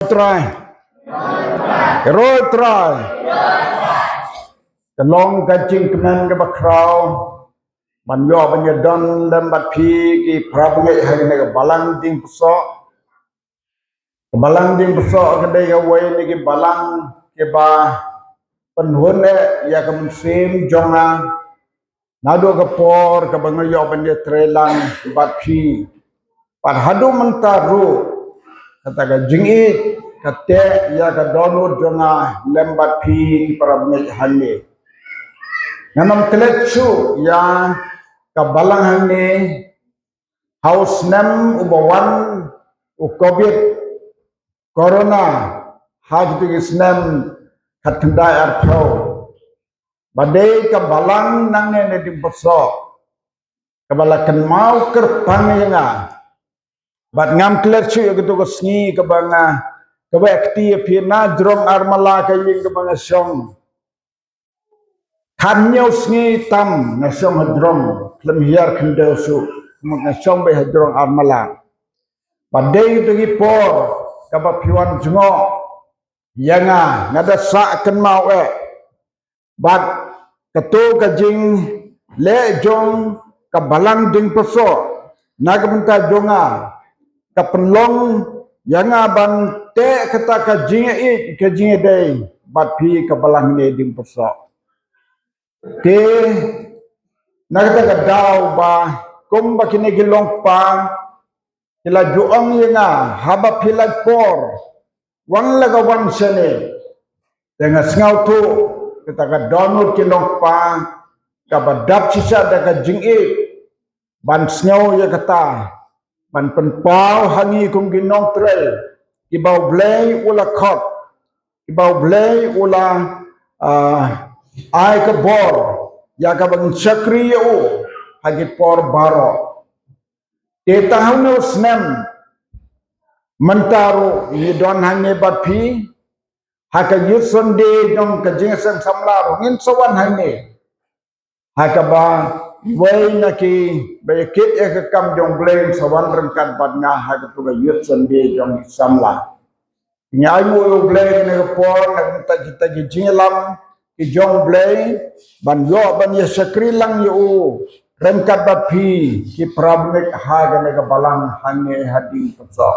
try. Roll try. The long catching command of a crowd. Man yo ban ya don lam bat phi ki prab ngai hai ne balang ding so. Balang ding so ka dei ga wai ni ki balang ke ba penhun ne ya ka sim jonga. Nado ka por ka bang yo ban ya trelang bat phi. Pat hadu mentaru kata ka jingi kate ya ka donur jonga lembat phi ki prab ngai hanne. Nanam teletsu ya kabalang hanne house nem ubawan u covid corona haj bigis nem katunda arthau badai kabalang nangne ne di boso kabalakan mau kerpang yanga bad ngam teletsu ya gitu kesni kabanga kabakti pina drong armala kaying kabanga song Kanyau sengi tam nasong hadrong lem hiar kendau su nasong be hadrong armala badai tu por kaba piwan jengo yanga ngada sa ken mau bad ketu kajing le jong kabalang ding peso nagabenta jonga kapenlong yanga ban te kata kajing dei bad pi kabalang ne ding peso ke nagta ka daw ba kum ba kinigilong pa kila juang yenga haba pilag por wang laga wan sene dengan sngau tu kita ka donut kilong pa ka badap sisa da ka jingi ban sngau ya kata ban penpau hangi kum ginong trail ibau blay ula khot ibau blay ula ai ka bor ya ka bang chakri yo hagi por baro te tahun snem mentaro ni don hange batpi haka yusonde dong ka jingsan samlar ngin sawan hange haka ba wai naki bayakit ka kam dong blame sawan rengkat badna haka tu ga yusonde dong samla nyai mo blame ne por na kita jingelam ki jong blay ban yo ban ya sakri lang yo rengkat bapi ki prabnik haga ne balang hange hadi peso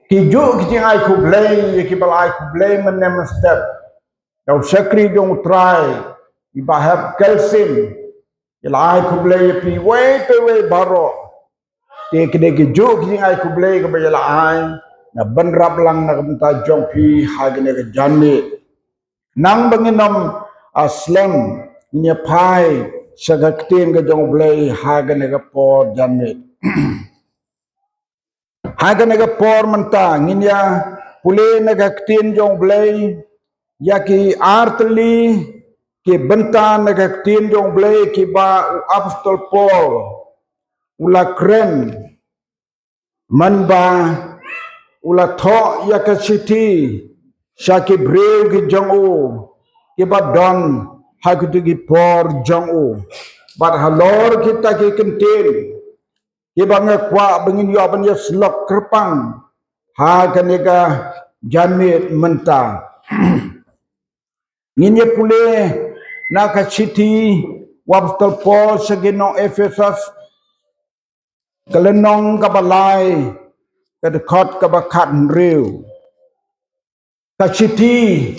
ki jo ki ai ku blay ki bal ai ku blay men nem step dau sakri jong try ki ba have calcium il ai ku blay pi we pe we baro te ki jo ki ai ku blay ka ba ya ai na ban rap lang na ta jong pi haga ne janni nang banginom aslam nya pai sagaktin ga jong blay hagan ga por janit hagan ga por manta nginya pule nagaktin jong blay yaki artli ke benta nagaktin jong blay ki ba apostol Paul ula kren man ba ula tho yakasiti Shaki brave jong o kiba don hakutu ki por jong o but halor kita ki kentil kiba ngakwa bengin yo ban ya slok kerpang ha kanega jamit menta nginye pule naka city wapstol Paul sagino Ephesus kalenong kabalai kadekot kabakat riu Kaciti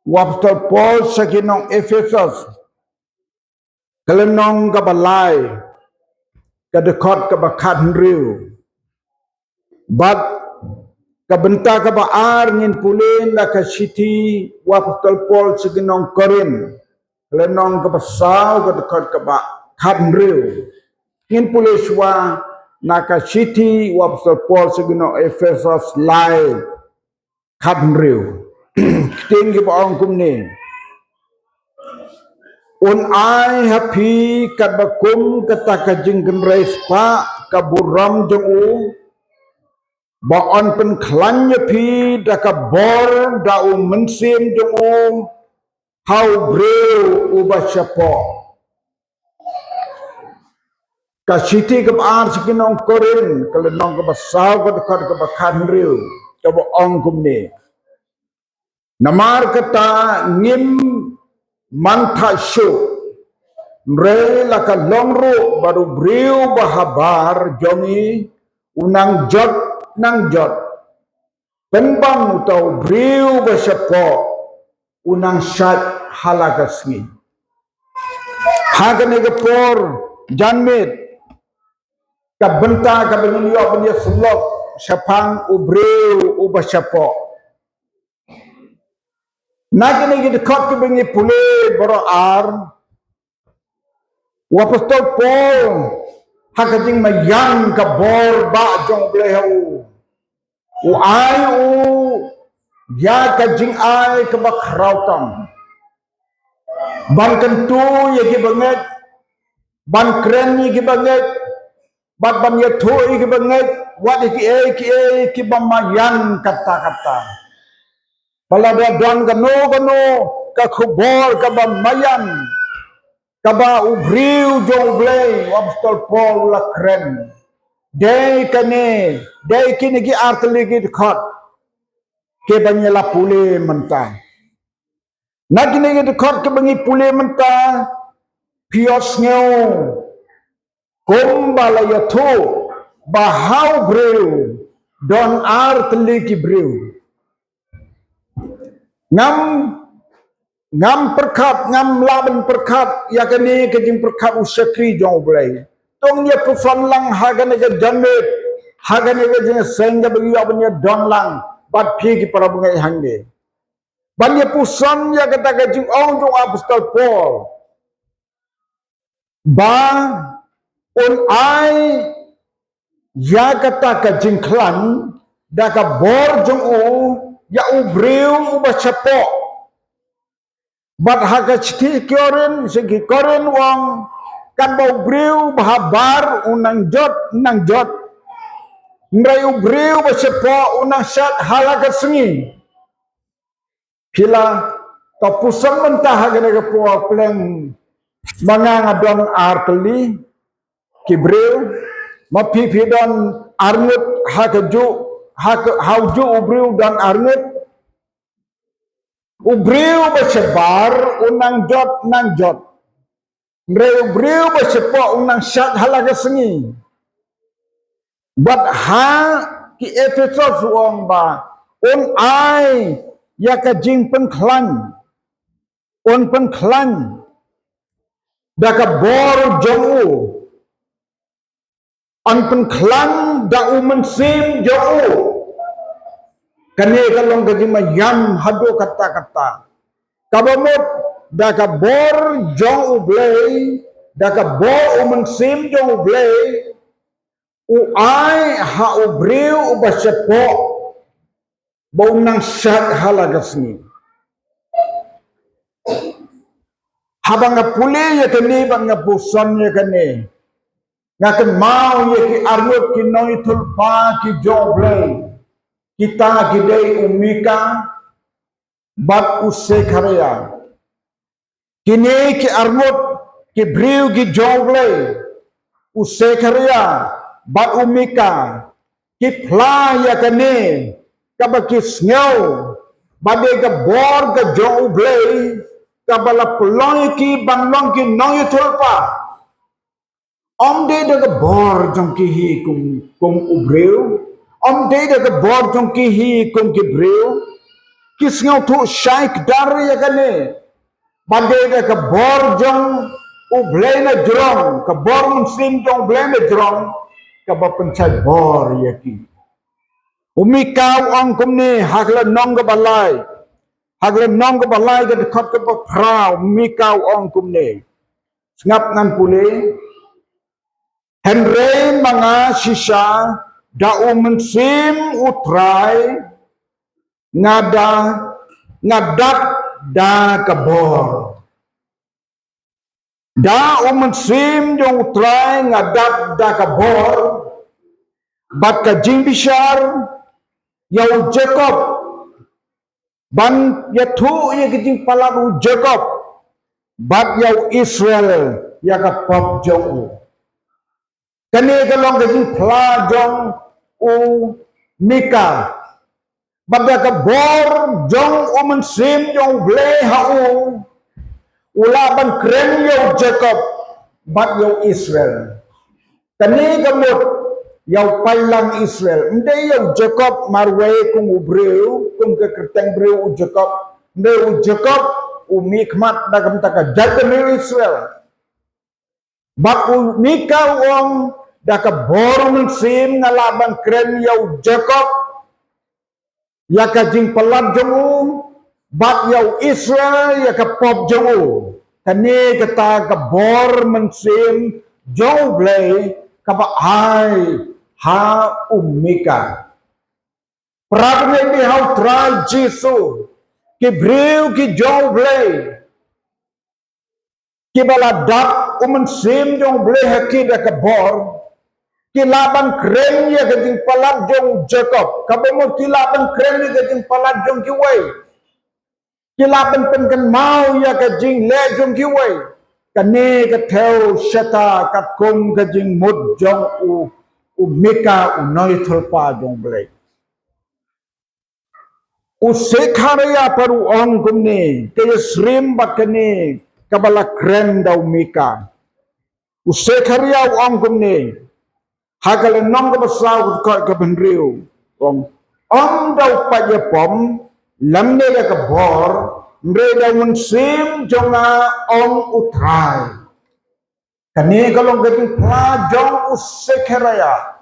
wapstol Paul sakinong Ephesus kalenong kabalay kadekot kabakat riu bag kabenta kabaar ngin pulin la kaciti wapstol Paul sakinong Korin kalenong kabasaw kadekot kabakat riu ngin puliswa nakaciti wapstol Paul sakinong Ephesus lai Kadriu tinggi baong kumni un ai happy kadbakum kata kajing rais pa kaburam jeng baon pen klanya pi da kabor da mensin jeng how breu ubasyapo Kasiti ke baar sekinong korin kalau nong ke basau ke dekat ke bakan riu ke ong kumni. Namar kata ngim mantha syu mre laka longru baru briu bahabar jongi unang jot nang jot penbang utau briu basepo unang syat halagasni hagane gepor janmit kabenta kabengilio benia sulok syapang ubriu ubasepo nagini dekat kebengi pule baro ar Wapostol Paul hakajing mayang ka bor ba jong blehu u ai u ya kajing ai ka bakrautam ban kentu ye banget ban kren ye banget ban ye thu ye banget wat ki bamayan kata-kata palada don gano ka khubor ka bamayan kaba ubriu jong blay Apostol Paul la kren day kane day kini ki artli ki khot ke banyela pule menta nagini ki khot ke bangi pule menta pios ngeu kom bala yathu bahau briu don artli ki briu ngam perkat ngam laban perkat ya kene kejing perkat usakri jong blay tong ye pufan lang hagane ke janmet hagane ke jing sengga bagi abnya don lang bat phi ki para bungai hangde ban ye pusan ya kata ke jing ong jong Apostol Paul ba on ai ya kata ke jing klan da ka bor jong u ya ubriu ubachapo bat haka chiti kyorin segi korin wong kan bau briu bahabar unang jot merayu briu basepo unang syat halaka sengi pila tapusan mentah hagane kepo pleng mangang adon arteli kibriu mapipi don arngut hakaju hauju ubriu dan arngut ubriu basebar unang jot nang jot Mreu basepo unang syat halaga sengi. Bat ha ki Efesos wong ba on ai ya ka jing penklan on penklan da ka bor jongu an penklan da umensim jongu kane kalong ka jing mayam hado kata-kata kabamot da ka bor jong ublay da ka bor umensim jong ublay u ai ha ubriu ubasepo bau nang syat halagasni habang pule ya kene bang puson ya kene ngaken mau ya ki arnut ki noi tulpa ki joble kita gidei umika bat usse karya kini ki arnut ki briu ki joble usse karya bat umika ki pla ya kene kabakis ngau bade ka bor ka joble kabala pelong ki banglong ki nong tulpa om de de bor jong ki hi kum ubreu om de de bor jong ki hi kum ki breu kis ngau thu shaik dar ya kane bade de bor jong ublei na jrong ka bor muslim jong ublei na jrong ka ba pencai bor ya ki umikau ong kumni hakla nong ka balai hagla nong ka balai ka dekat ka pa prau mikau ong kumni ngap ngan pule Henry mga sisa da umensim utrai ngadat da kabor da umensim jong utrai ngadat da kabor bat ka jing bishar yau Jacob ban yathu ye kijing palaru Jacob bat yau Israel ya ka pop jong Kani kalong kajing pelajong u Mika. Baga ka bor jong mensim jong ble hau. Ulaban kren yo Jacob. Bat yo Israel. Kani kamut yaw pailang Israel. Hindi yaw Jacob marway kung ubreu. Kung kakerteng breu u Jacob. Hindi u Jacob u mikmat dagam taka jatami Israel. Bat u Mika uang daka bor mensim ngalaban kren yaw Jacob. Yaka jing pelat jongu. Bat yaw Israel yaka pop jongu. Kani kata ka bor mensim jong blay kapa ai ha Mika. Prabne bi hau trai Jesu ki breu ki jong blay ki baladak mensim jong blay haki da ka bor ki laban kren ya ka jing pelat jong Jacob. Kapa mo ki laban kren ya ka jing pelat jong ki wei. Kilaban penkan mau ya ka jing le jong ki wei. Kani ka theo syata kat kum ka jing mud jong u Mika u noi tholpa jong blai. U sekharaya paru ong kumni kaya srim bakani kabala kren daw Mika. U sekharaya ong kumni hakala nong ka basaw ka benriu. Ong daw pa ya pom lamne ya ka bor mreda mensim jonga ong utrai. Kani kalong gating pra jong usekeraya.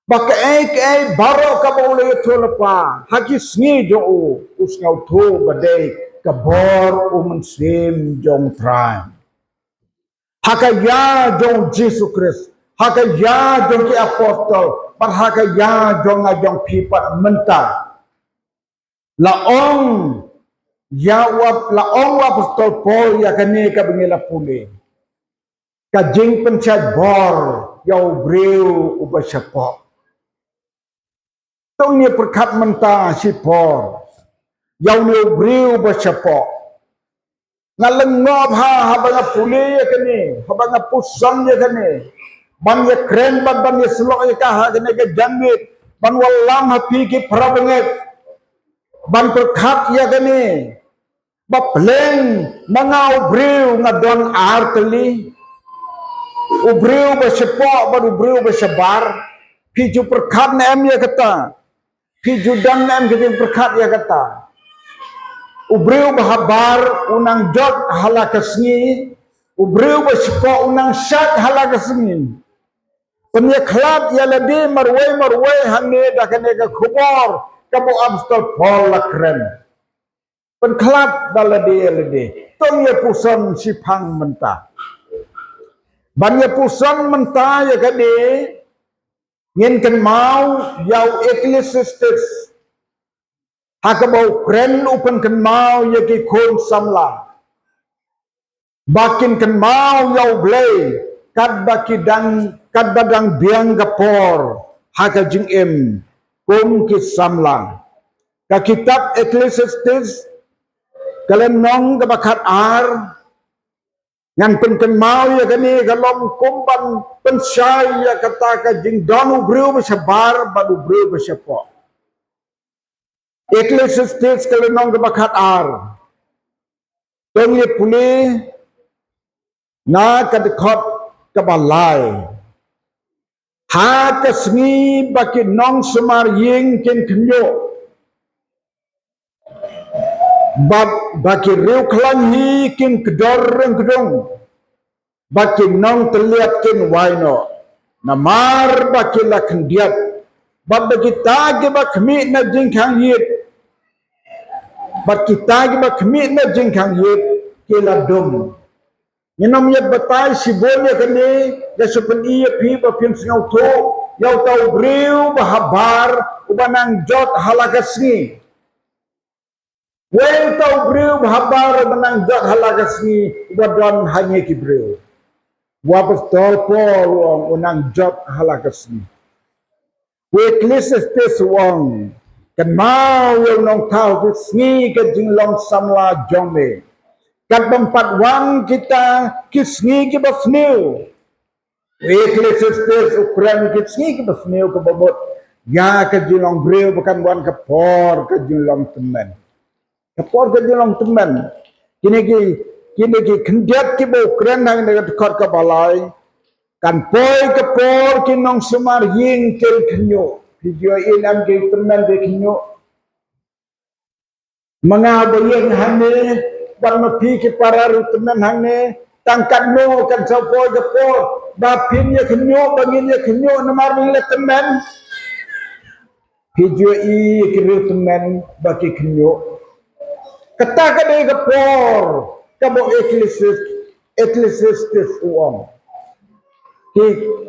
Baka ek baro ka boleh tulpa haki sngi jo usngau tu badai ka bor mensim jong trai. Haka ya jong Jesus Christ. Haka ya jong ki apostol. Haka ya jong pipat mentah. Laong laong apostol Paul ya kani ka bengila puli. Kajing pencet bor yau breu ubasyapo. Tong ni perkat mentah si Paul. Yau ni breu ubasyapo. Ngalengob habanga puli ya kani, habanga pusang ya kani. Ban ya kren ban ya selok ya kah kani ka jangit. Ban walam hapi ki prabengit. Ban perkat ya kani bapleng nangau breu ngadon arteli ubreu besepo ban ubreu besebar piju perkat nem ya kata piju dan nem keting perkat ya kata ubreu bahabar unang jot halakasngi ubreu besepo unang syat halakasngi penyeklat ya ledi marwai hangne dakane ka khubor kamu apostol Paul lakren penkelap balade tong ya puson sipang mentah ban ya puson mentah ya kade ngin kan mau yau ecclesiastes hakabau kren upan kan mau ya ki kon samla bakin kan mau yau blay kad badang biang gapor haka jing kum ki samla ka kitab ecclesiastes kalian nong kebakat ar yang penken mau ya kani kalom kumban pensyai ya kata ka jing donu breu bersebar badu breu bersepo ecclesiastes kalian nong kebakat ar dong ye puli na kadekot kebalai ha kesni baki nong semar ying ken kenyo baki riu klan hi kin kedor reng kedong baki nong terlihat kin waino namar baki lakan diat baki tagi bakmi na jingkang yit baki tagi bakmi na jingkang yit kila dum nyinom yat batai si boleh kani ya sepen iya pi bapim sengau to yau tau briu bahabar ubanang jot halakasni Wei tau breu habar menang jat halakasni wadon hanya ki breu. Wapus tol Paul menang jat halakasni. Wei ecclesiastes wong kan mau yang nong tau kisni ke jinglong samla jome. Kat bempat wang kita kisni ki basniu. Ecclesiastes ukuran kecil ke besneu ke bobot. Ya ke julong breu bukan wan ke por ke julong teman. Ke por ke julong teman. Kini ki kendiat ki bo ukuran nang dekat kot ke balai. Kan poi ke por kinong semar ying ken kenyo. Video inam ke teman ke kenyo. Mengabayang hane dan mepi ke para teman hane tangkat no kan sapoi ke por. Bapin ya kenyo, bangin ya kenyo, namar mila teman. Video kiri teman bagi kenyo. Kata kadai ke por, kabo Ecclesiastes uang.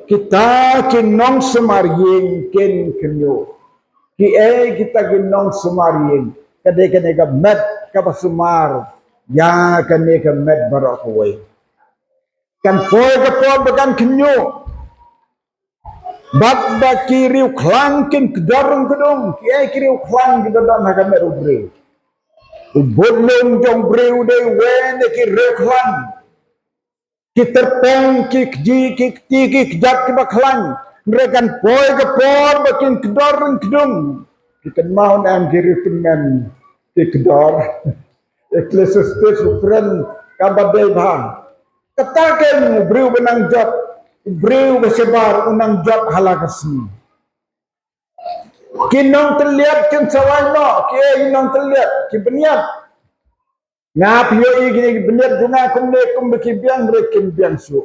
Kita kinong semaryeng ken kenyo. Kita kinong semaryeng. Kadai ke met kapasemar. Ya kadai ke met barak kuway. Kan poy ke por bagan kenyo. Bat baki riu klang kin kedarung kedong. Kiriu klang kedong haka met ubre. Ubodlong jong breu de wen ki riu klang. Ki terpeng ki kji ki kti ki kjat ki baklang. Merekan poy ke por bakin kedarung kedong. Kita maun am kiri temen ki kedor. Ecclesiastes ukuran kabadai bang. Katakan breu benang jat. Breu bersebar unang jat halakasni. Kinong terlihat kin sawai no. Kinong terlihat ki beniat. Ngap yo gini beniat guna kumle kumbeki biang rekin biang su.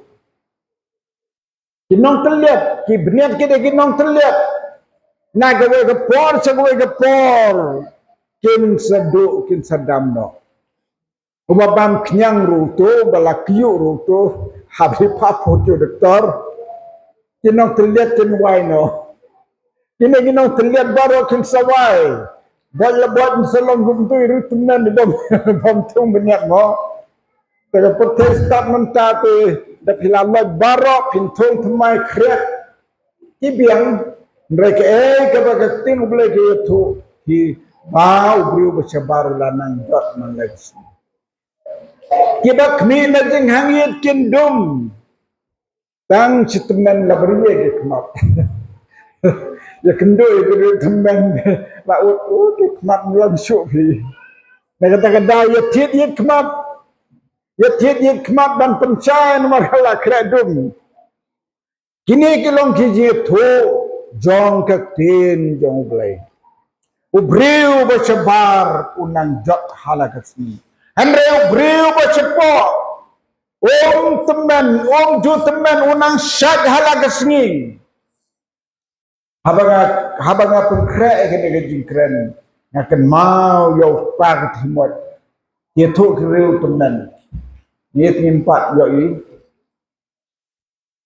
Kinong terlihat ki beniat kita kinong terlihat. Na gawe ke por segawe ke por. Kin seduk kin sadam no. Ubabam kenyang ruto balakyu ruto habis papo tu doktor. Kinong terlihat kin wai no. Kinong terlihat baru kin sawai. Buat selong gumtu iru tenan di bom tung banyak mo. Tapi protestan mentah tu dah hilalai baru pintung temai krek. Kibiang mereka kebaga ting boleh dia tu ki bau beriu bersebar lanang jot Malaysia. Kibak mi najing hangit kindum. Tang citemen la beriye ke kemat. Ya kendoi ke temen laut ke kemat mulam syuk pi. Nak kata ya tiet kemat. Ya tiet kemat dan pencahayaan marhala kredum. Kini kilong kiji tu jong ketin jong belai. Ubriu bersebar unang jot halakasni. Henry ubriu bersebar. Om ju teman unang syad halakasni. Habanga pengkrek kena kejing keren. Ngakan mau yo pag timot. Dia tu kriu teman. Dia timpat yo i.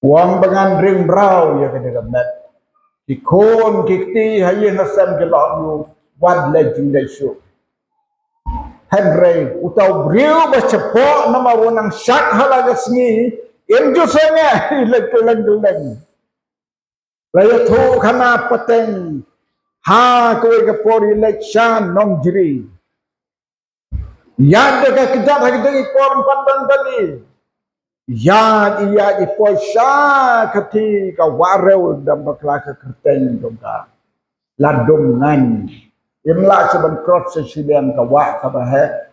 Wang bengan ring brau ya kena kemet. Ikon kikti haye nasam gelak yu. Wad lejing lesu. Henry utau beriu bercepok nama unang syad halakasni. Inju sanya leng-leng. Raya tu kana peteng. Ha kowe ke por election nong jiri. Ya dekat kejap hari dari por pandang tadi. Ya iya di por sya ketika wareu dan berkelaka kerteng juga. Ladum ngan. Imla seban cross sesilian kawak kabah.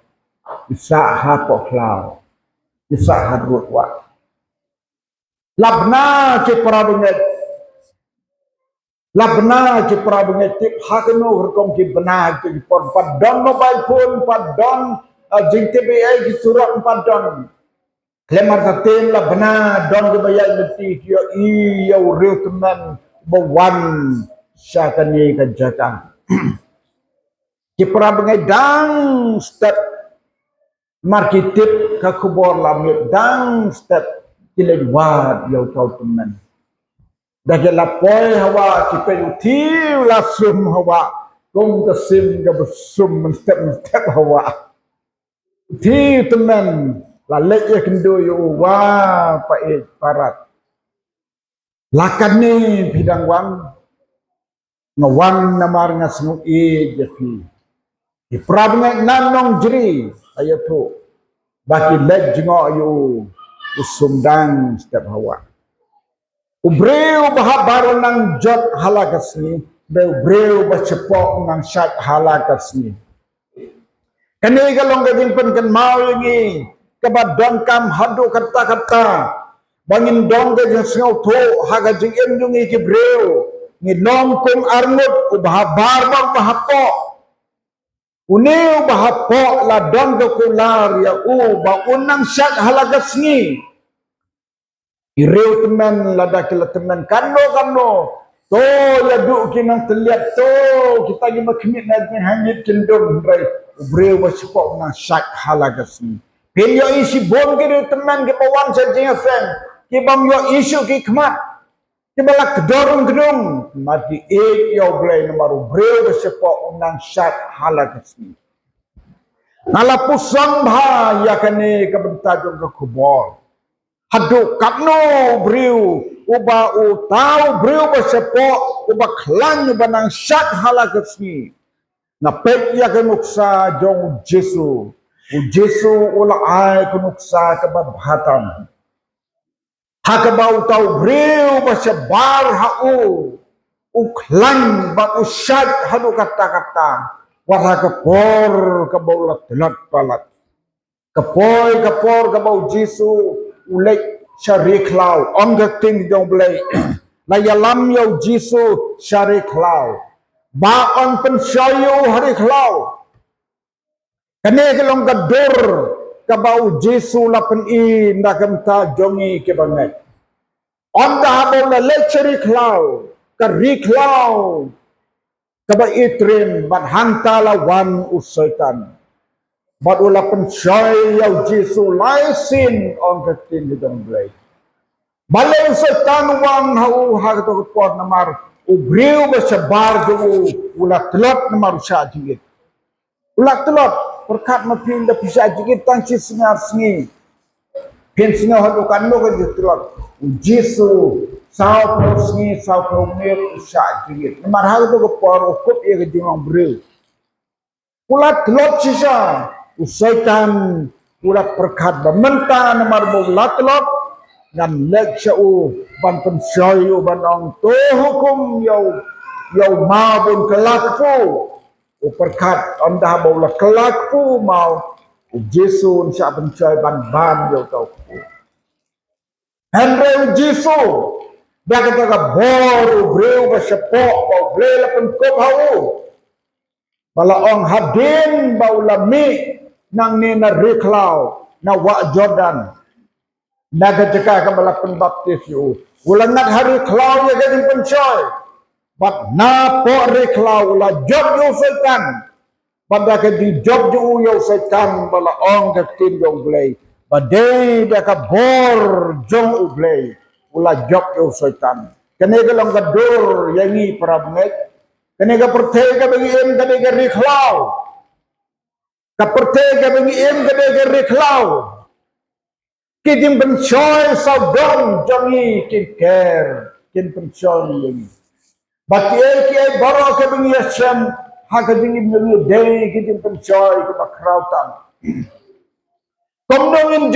Isa ha poklau. Isa harut wa. Labna ke perabunget. Labna ke perabunget tip hakno hukum ke benar ke por padon mobile phone padon jing TBA ke surat padon. Lemar tatin labna don ke bayar beti yo iya uril teman bawan syakani kejakan. Ke perabunget dang step marketip ke kubur lamit dang step kilewat yo kau teman. Dah lapoi hawa kita utiu lasum hawa kong kesim ke besum menstep hawa utiu teman lalek ya kendo yo wah paik parat lakan ni bidang wang ngawang namar ngasngu jepi di prabnga nanong jeri ayo tu baki lek jengok yo usum dang step hawa Ubreu bahabaran ng jot halagasni, ubreu bacepok ng syat halagasni. Kani galong gading pen kan mau ini kabadon kam hadu kata-kata bangin dong gading sengau to haga jing endungi kibreu ngilom kum arnut ubahabar bang bahapo uni bahapo la dong kular ya ba unang syat halagasni. Ireu teman lada kila teman kano to ya du kinang terlihat to kita gi makmit na hangit kendom rai ubreu basipok na syak halagasni pen yo isi bom gi teman gi pawan sajing fan ki bam yo isu ki khmat ki balak dorong gedung mati yo blai nomor ubreu basipok na syak halagasni ngala pusang bha ya kane kabentajung ke kubor hadu kapno briu uba utau briu basepok uba klan banang syat halagasni napet ya kenuksa jong Jesu ula ai kenuksa kebabhatan hakabau tau briu basebar hau uklan ba usyat hadu kata-kata warha kepor kabau lat palat kapor kabau Jesu ulek syarik lau ongga ting dong blai la yalam yo Jesu syarik lau ba on pensyayu hari lau kane kelong gadur kabau Jesu la pen i ndakam ta jongi ke bangai on da habol la lecturik lau karik lau kaba itrin bat hantala wan usaitan But ula pensay yaw Jesu laisin on katin hidang blay. Balay sa tanwang hau hagato kapot namar ubriw ba sa bardo ula telot namar sa jigit. Ula telot perkat mapinda pisa jigit tangsi singar singi. Pin singa hadu kanu ka telot. Jesu sao pro singi sao pro mir sa jigit. Namar hagato kapot ukup iya kajimang briw. Ula telot sisa. Usaikan ulat perkat bamenta namar bolat lot ngam lek syau ban pensyayu ban ong to hukum yau mabun kelakpu perkat anda bola kelakpu mau Jesu sya pensyayu ban yau tau Henry Jesu dia kata bor breu basepok bau blela penkop hau bala ong hadin bau lami nang ni na reklau na wa Jordan naga jeka ka bala pembaptis yu ulangat hari klau ya gading pencoy bat na po reklau la job yu setan pada ke di job yu setan bala ong ka tindong blay badai dia ka bor jong ublay ula job yu setan kene galong gadur yangi parabnek kene ga pertega bagi em kene ga reklau kapertega bengi em gede reklau kidim pencoy saudong jangi kinker kin pencoy yang bati ki baro ke bengi yasam haka dingi bengi day kidim pencoy ke bakrautan komdongin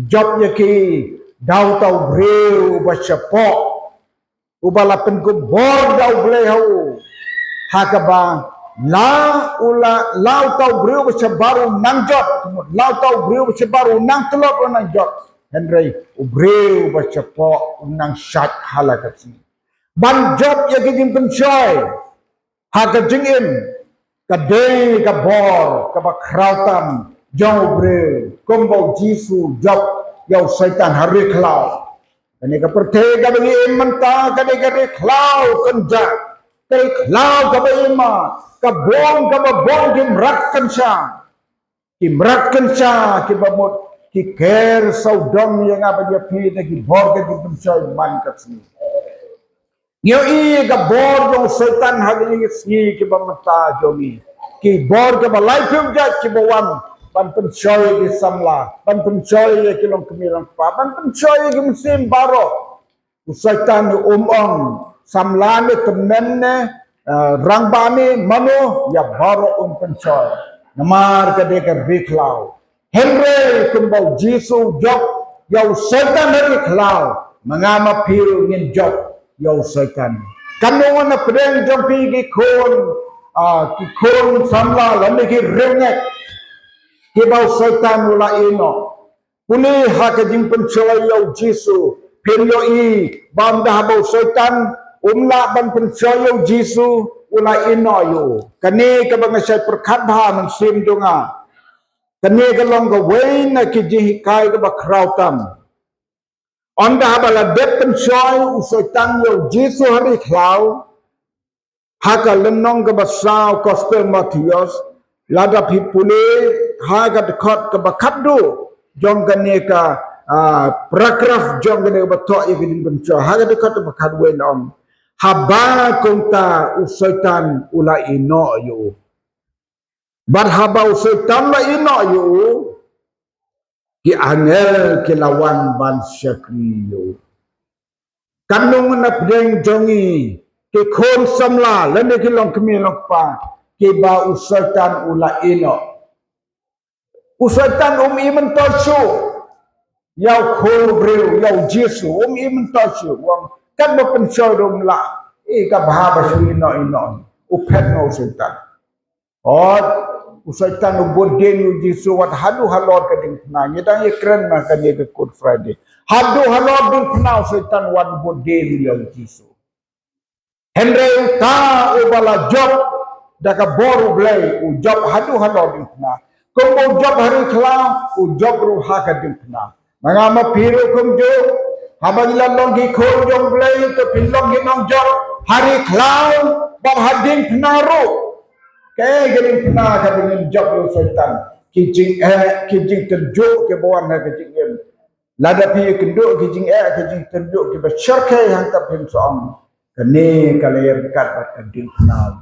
job yaki dau tau breu basapok ubala penkubor dau blehau haka bang La ula lau tau briu baru nang jot lau tau briu baru nang telok nang jot Henry briu po nang syat halakat sini ban jot ya gigim pencoy haga jingin kadai ka bor ka bakrautan jong briu kombo Jesu job yau syaitan hari klau ini ka pertega bagi menta kadai ka reklau kenjak klau ka baima kabong kababong kimratkan siya kibamot kiker saudong yang apa dia pilih ki borga ki pencoy mangkat sini yo i kabor yung setan haging sini kibamata jogi ki borga balai pujat kibawan ban pencoy ki samla ban pencoy ki long kemirang pa ban pencoy ki musim baro setan umong samlane temenne rangbani manu ya baro pencoy namar ka deka reklau Henry kumbau Jesu job yau setan reklau mangama piru ngin job yo setan kanungan na pedeng jampi ki kon samla lami ki renget ki bau setan ula ino puli hakajing pencoy yo jisu penyo i banda bau setan umla ban pencoy yo jisu ula ino yo kani ka bangasay perkatha ng simdunga kani ka long ka way na kijihikai ka bakrautam onda habala det pencoy usoitan yo jisu hari klau haka lenong ka basau gospel Matthias lada pipule haga dekot ka bakaddu jong kani ka paragraf jong kani ka batok ikin pencoy haga dekot ka bakaddu om haba kunta usaitan ula ino yo bar haba usaitan la ino yo ki angel ki lawan ban syakri yo kanung na pdeng jongi ki kon samla lene ki long kemi long pa ki ba usaitan ula ino usaitan iman tasyo yaw ko breu yaw jesu iman tasyo wang kan ba pencoy dom la ka bahaba ino upet no sultan usaitan ubodeng jisu wat hadu halor kading na ngidang ikren na kani ke good friday hadu halor ding na usaitan wat bodeng yo jisu henry ta ubala job daga boru blay u job hadu halor ding na kombo job hari khla u job ru ha kading na mangama piru kumjo habangila longi khol jong blay to pinlong ginong job hari khlau bang hading pnaru kay galing pna ka dengan job yo sultan kijing terjuk ke bawah na kijing lada pi kenduk kijing terjuk ke basyarke yang tak pin soang kene kalayar kat kading pna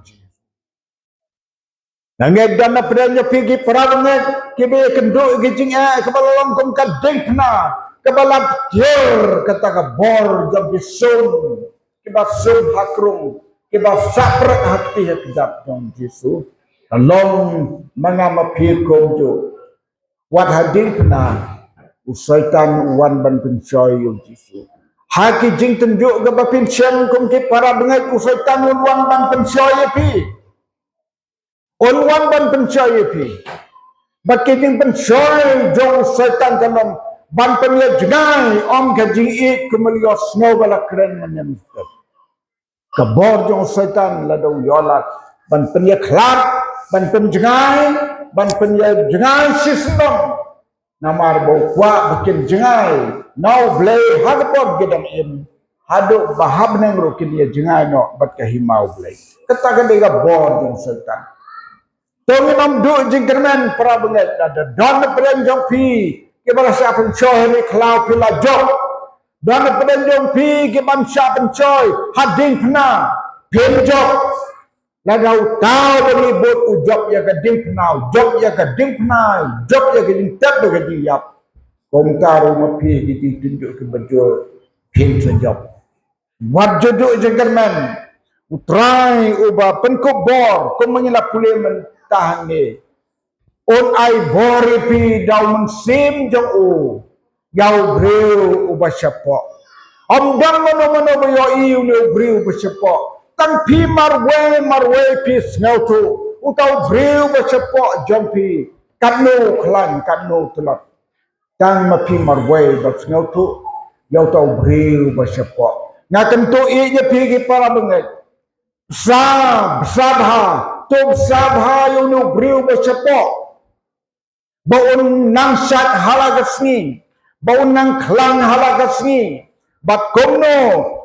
nangek dana pedanya pigi parabanget kibe kenduk kijing ke balalong kum kading pna kebalap jir kata ka bor jam bisum kiba sum hakrung kiba saprak hati hakdap jong Yesus along mga mapikom jo wat hading pena usaitan wan ban pencoy yung Yesus haki jing tunjuk ga bapinsian kum ki para bengat usaitan wan ban pencoy pi wan ban pencoy pi bakiting pencoy jong usaitan kanom ban penya jenai om ka jing ik kumalios snow bala kren manyam kabor jong setan ladau yolat ban penya klat ban penjengai sistem namar bau kwa bikin jengai now blay hadpot gedam in hadu bahab neng rokin dia jengai no bat kahimau blay katakan dia bor jong setan tongin om du jingkermen para benget ada don pren jong pi kibara sa pencoy ni klau pila jong dan penjong pi ke bangsa pencoy hading pena penjok ladau tau bagi bot ujok ya kading pena jok ya kading pena jok ya kading tak do kading yap komtaru mapi gitu tunjuk ke bejo pin sejok wat jodoh jengkerman utrai uba penkop bor kom mengilap pule mentah ni on ai bori pi dau mensim jong o yau breu ubasyapo omdang mono boyo iu ne breu ubasyapo tang pi marwe pi snautu utau breu ubasyapo jompi kanu klan kanu telot tang mapi marwe bab snautu yau tau breu ubasyapo ngakentu i je pi para bengai sabha yu ne breu ubasyapo baun nangsat halagasni bau nang klang halagasni bat komno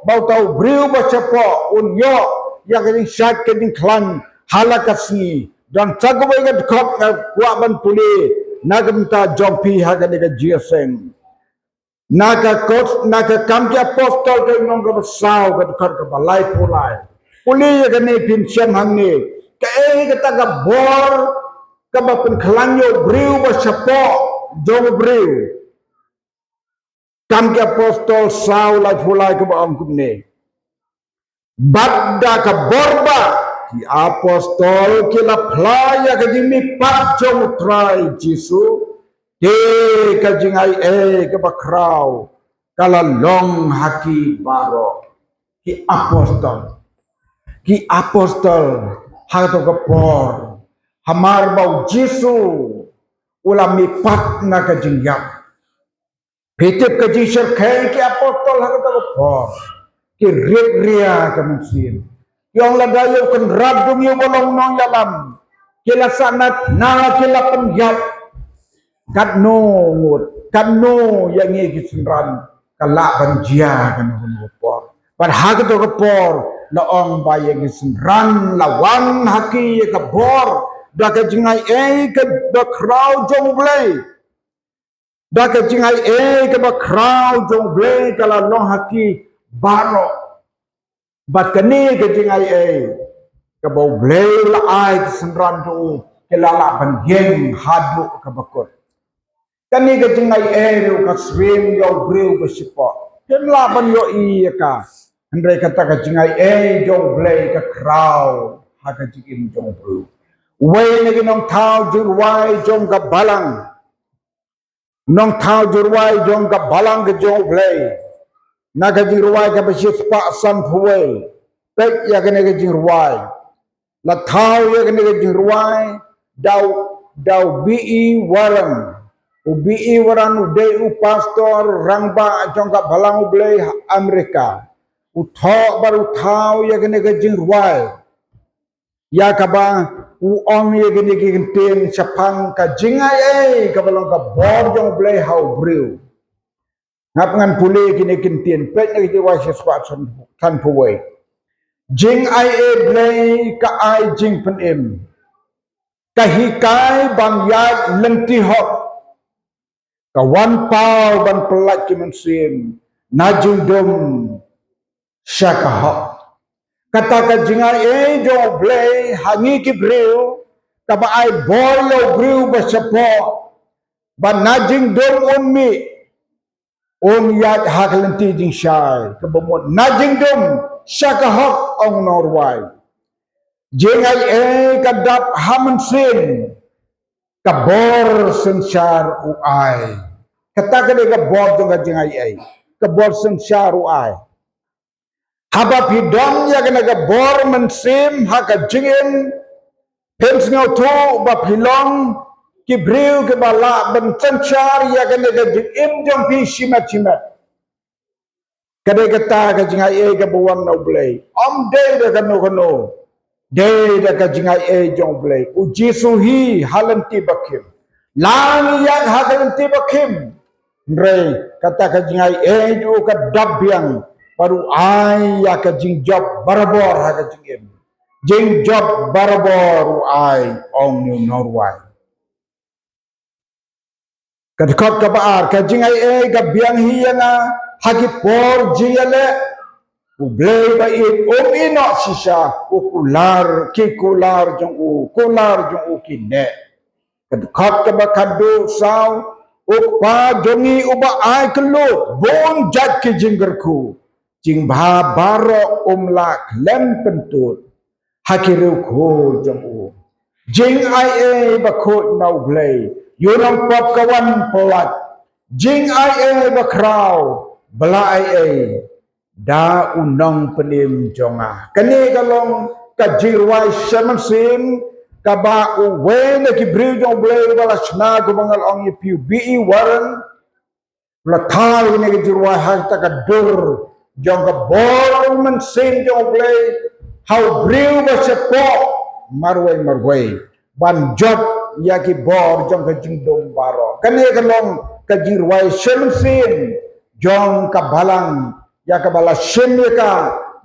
bau tau briu bacapo unyo yang ini syat keding klang halagasni dan cagobai ga dekop kuat ban puli nagamta jompi haga dega jiaseng naga kamki apostol ke nong ga besau ga dekor ga balai pulai puli ya ni pinsiam hangni ke kata ga bor ka bapun klangyo briu bacapo jom briu kam ke apostol Saul fulai ke baam kumne badda ka borba ki apostol ki la playa ke dimi pat jong trai jisu ke ka jingai ke bakrau kala long haki baro ki apostol hato kapor hamar bau Jesu ulami pat na kajingyap pitip kajisir kay ki apostol hato kapor ki ria kamusin yang lagayo kan radung yung walong nong yalam kila sanat na kila pengyap kadno yang ngi kisenran kala banjia kan kapor par hato kapor laong bayang kisenran lawan haki kapor da kajingai ke da crowd jong blay da kajingai ke da crowd jong blay kala long haki baro bat kani kajingai ke bau blay la ai kisenran tu kelala banjeng hadu ke bakut kani kajingai ru ka swim yo breu besipo kenla ban yo ka andre kata kajingai jong blay ke crowd ha kajing jong breu way na ginong tao jurway jong kabalang nong tao jurway jong kabalang ke jong blay na kajirway ka basis pa san puwe pek ya kene kajirway la tao ya kene kajirway daw bi waran ubi waran ude u pastor rangba jong kabalang blay Amerika utho baru tao ya kene kajirway ya kaba uong ye gini gintin sapang ka jingai ka balong ka borjong blay how brew ngap ngan puli gini gintin pet na giti wai sespa san puwe jingai blay ka ai jing penim ka hikai bang yat lenti hok ka wan pau ban pelat kimensim najung dum syaka hok kata ka jingai jo blay hangi ki brew kaba ai boyo brew basapo ban najing dom on yat hakalenti jing syai kaba mo najing dom syaka hok ong norway jingai kadap hamansin kabor sensar uai kata ka de kabor jong ka jingai kabor sensar uai haba pidong ya kena ga bor mensim haka jingin pens ngau tu ba pilong ki briu ke bala ben tenchar ya kena ga jingim jong pi shimat kade kata ka jingai ke buang no blay de da kano de da ka jingai jong blay u Jesu hi halanti bakim lang ya halanti bakim re kata ka jingai ju ka dabyang baru ai ya ka jing job barabor ha ka jing job barabor ai ong new norway kad khot ka baar ka jing ai ka biang hi na ha ki por jingale u blay ba ino sisa u kular jong u ki ne kad khot ka ba kadu saw u pa jongi u ba ai kelu bon jat ki jinggerku jing bha baro umlak lem pentut hakiru ko jamu jing ai ba ko nau blay yunong pop kawan polat jing ai ba kraw bala ai da unong penim jonga kani kalong ka jirwai shamansim ka ba u we na ki briu jong blay bala sna ko bangal ong pi bi waran la thal ni ki jirwai ha ta ka dur jong ka bor man sin jong blay how brew ba sepo marway ban job ya ki bor jong ka jingdom baro kani kalong ka jirwai sin jong ka balang ya ka bala sim ya ka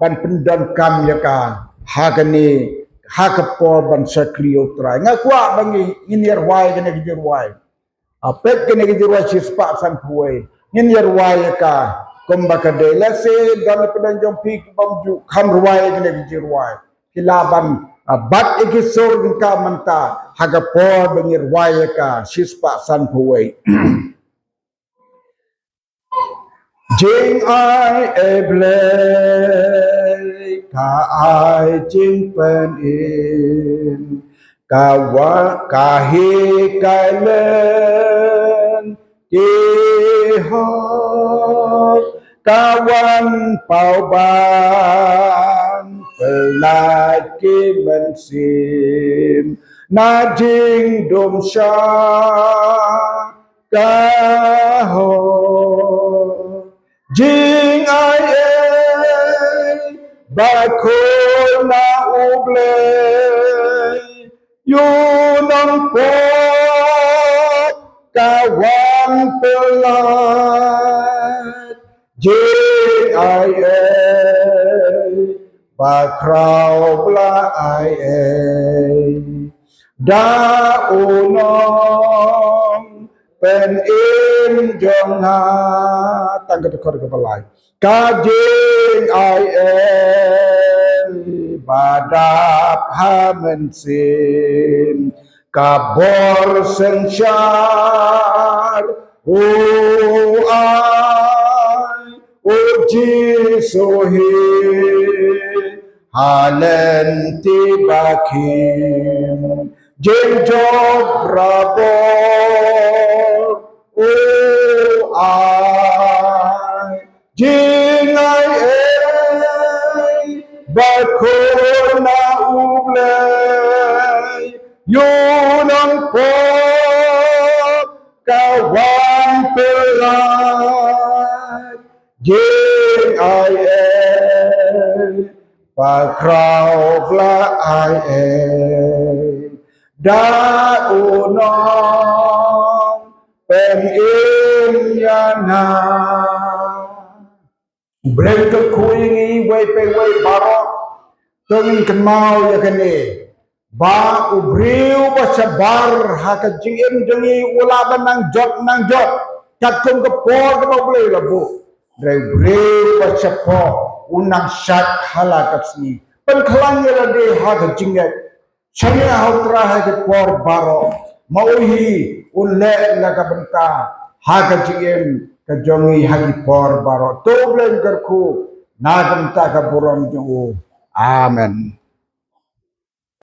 ban pendon kam ya ka hagani hakapor ban sakliyo try ngakwa bangi inir wai kani ki jirwai apet kani ki jirwai sispa san puwe inir wai ka kumbaka de lase dan pedan jompi bamju kham ruai gene girwai kilaban bat ikisor ka manta haga por bengir ruai ka sispa san puwei jing ai eble ka ai jing pen in ka wa ka hi kai len Ihok kawan pauban pelaki mensim najing domsya kaho jing ai bakul na uble yunong pot kawan pelat jing ai bakrau bla ai da unong pen in jong ha tang ke kor ke balai kajing ai badap hamen sim kabor sensyar o ai o jisohi halen tibakim jenjob rabor o ai jingai bakona ublay yunang po kawan pelat jing ai pakrau bla ai da unong pen in yana Breng ke kuingi wei pe wei barok tengin kenal ya kene ba ubriu ba sabar ha ka jingim jengi ula banang jot takum ke por ke boleh labu ubriu ba sapo unang sat halakat ni penklang ya de ha ka jingat chanya hautra ha ke por barok mauhi ulle la ka benta ha ka jingim kejongi hagi por baro to blen kerku nagam ta ka buram jo amen